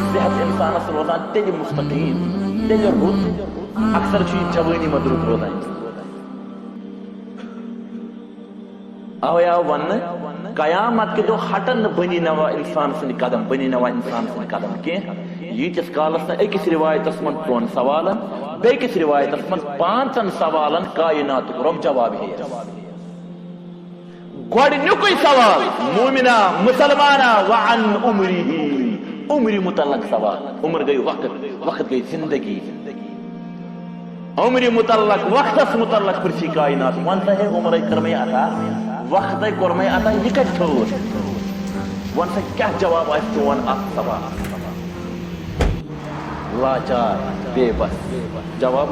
सेहत इंसानस रोजान तेल मुस्तकीम तेल रुत अक्सर जवानी मत रुत रोजान अवे आव वन कयामत के दो हटन बनी नवा इंसान सद कदम बनी नवा इंसान सद कदम कह यीटिस कालस अकिस रिवायतस मन 3 सवालन बेकिस रिवायतस मन 5 सवालन कायनात रब जवाब है गोडनुक सवाल मोमिना मुसलमाना व अन उमरिही उम्र मुतल्लक सवाल उम्र गई वक्त गई जिंदगी उम्र मुतल्लक वक्तस मुतल्लक पुरसी कायनात वन है उम्र करमे अता वक्त कर्मे अता यह कत थोर वन सा क्या जवाब आ चोन सवाल लाचार बेबस जवाब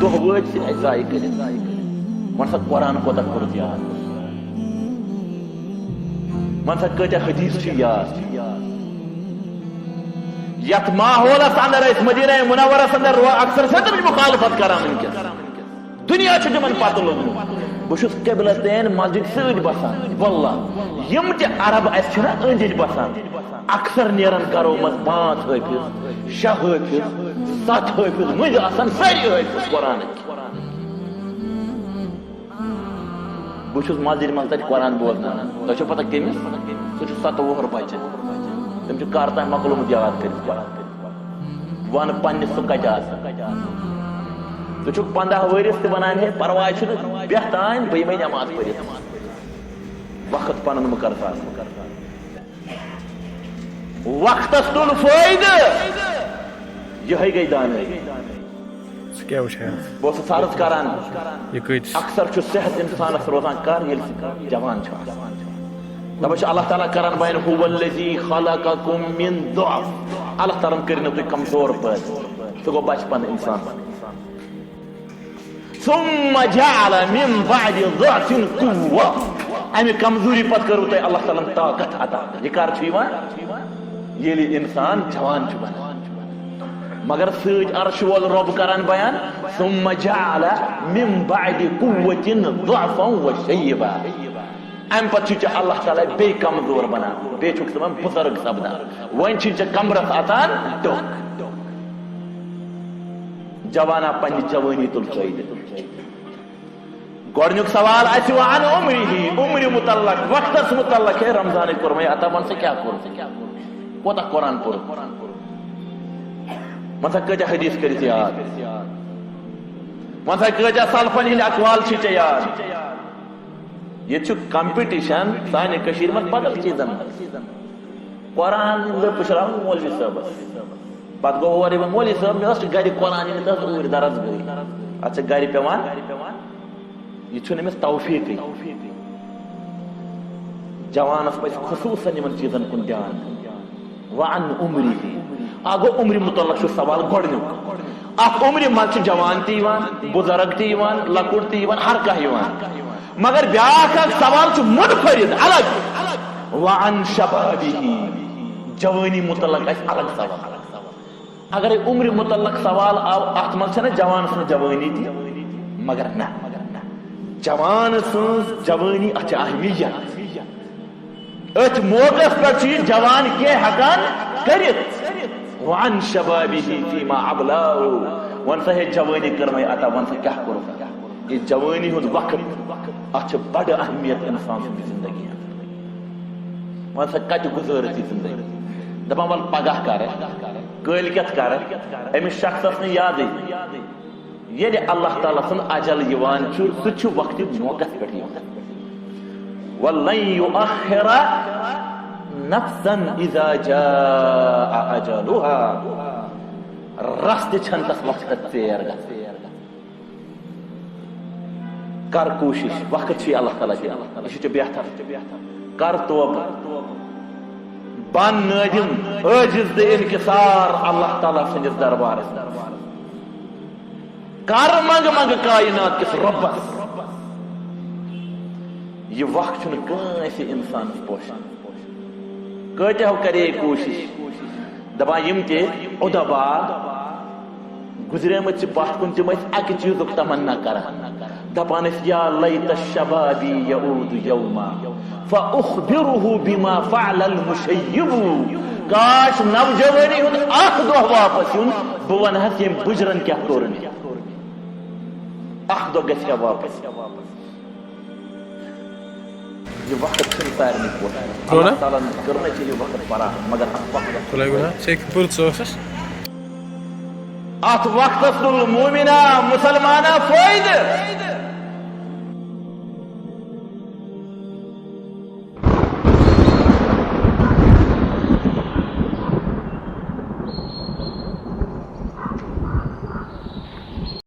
दो वज जाय कर वन सा कुरान कोत कोत याद वन सा कत हदीस याद यथ माहौलस अंदर मदीना मुनव्वरस अंदर अक्सर सदम मुखालफत करान दुनिया तिमन पत लोगमुत बहुत किबलतैन मस्जिद सत बसान वल्लाह यम ते अरब अना अंदि बसान अक्सर नेरन करो मज 5 हाफिज 6 हाफिज 7 हाफिज मुझ आसान सारी हाफिज कुरान बहुत मस्जिद मज तक कुरान बोलना तुम पता कमिस सह 27 बच्चे तम कर तम मकलूम याद कर वन पन्निस सह कत तु 15 वरिस बनान है परवाह बेहतान बह मे नमाज पढ़ वक्त पन मुकर वक्तस तुल फायदे यह गई दान बहुत सर्च करान अक्सर सेहत इंसान रोजान कर जवान दपान अल्लाह ताला करान बयान हुवल्लज़ी खलक़कुम मिन दुअफ़ अल्लाह ताला कर तुम कमजोर पैदा तो गो बचपन इंसान सुम्मा जअल मिन बअदि दुअफ़िन कुव्वा अमे कमजोरी पत करो तुम अल्लाह ताला ताकत अता यह कर ये इंसान जवान मगर सज अर्श वोल रब करान बयान सुम्मा जअल मिन बअदि कुव्वतिन दुअफ़न व शय्यबा अम पे अल्लाह ताला बे कमजोर बना बे बुजुर्ग सपदान वन कमरस अतान दुख जवाना पन्नी जवानी तुल फायदे गोडनुक सवाल अन उम्र मुतल्लक वक्तस मुतल्लक है रमजान कर्मे अता वन से क्या कोता कुरान पुर मन सा कत हदीस कर याद मन सा कत सलफन हिंद अकवाल याद ये कंपिटिशन साने कशीर में बदल चीजन कुरान पुशरा मौलवी साहब पत गो और मौलवी साहब मे गर कुरान ऊर दरज गई अच्छा गर पेवान यह तौफीक जवानस पे खुसूसन इन चीजन कुन ध्यान वन उम्र गो उम्र मुतल्लक सवाल गोडनुक अख उम्र मज जवान बुजुर्ग लकुट हर कह मगर ब्याख सवाल मुनफरिद अलग वन शबाबिही जवानी मुतल्लक अलग सवाल अगर उम्र मुतल्लक सवाल आव अत मज जवान सज जवानी ती मगर ना जवान सज जवानी अत अहमियत अथ मौके पे जवान के हकान कर वन शबाबिही फीमा अबलाउ वन सा जवानी कर्मे अता वन सा क्या करो ये जवानी हुद वक्त अत बड़ अहमियत इंसान जिंदगी वन सा कत गुजर जिंदगी दपान वल पगह कर कलकत कर अमिस शख्स याद ये अल्लाह ताला सुन अजल सह वक्त मौके पे वल्लन युअखिर नफ्सन इज़ा जाअ अजलुहा रस्त छन तस वक्त तेर कर कोशिश वक्त अल्लाह ताला यह बेहतर कर तोब बन नादिम आजिज इनकिसार अल्लाह ताला सन्दस दरबार कर मंग मंग कायनात किस रब्बस यह वक्त कंस इंसान पोषण कत्याव करे कोशिश दपा यम ते उदबा गुजरेम पत कुन तम अक चीज तमन्ना कर दपान या लैत शबाबी यऊद यौमा फउखबिरुहु बिमा फ़अलल मुशय्यिबु। काश नवजवानी हुंद अख दो वापस युन बह वनहस यम बुजरन क्या कोरन अख दो गया वापस। ये वक्त सारे अल्लाह ताला करना चाहिए वक्त परा मगर अत वक्त मुमिना मुसलमाना फायदे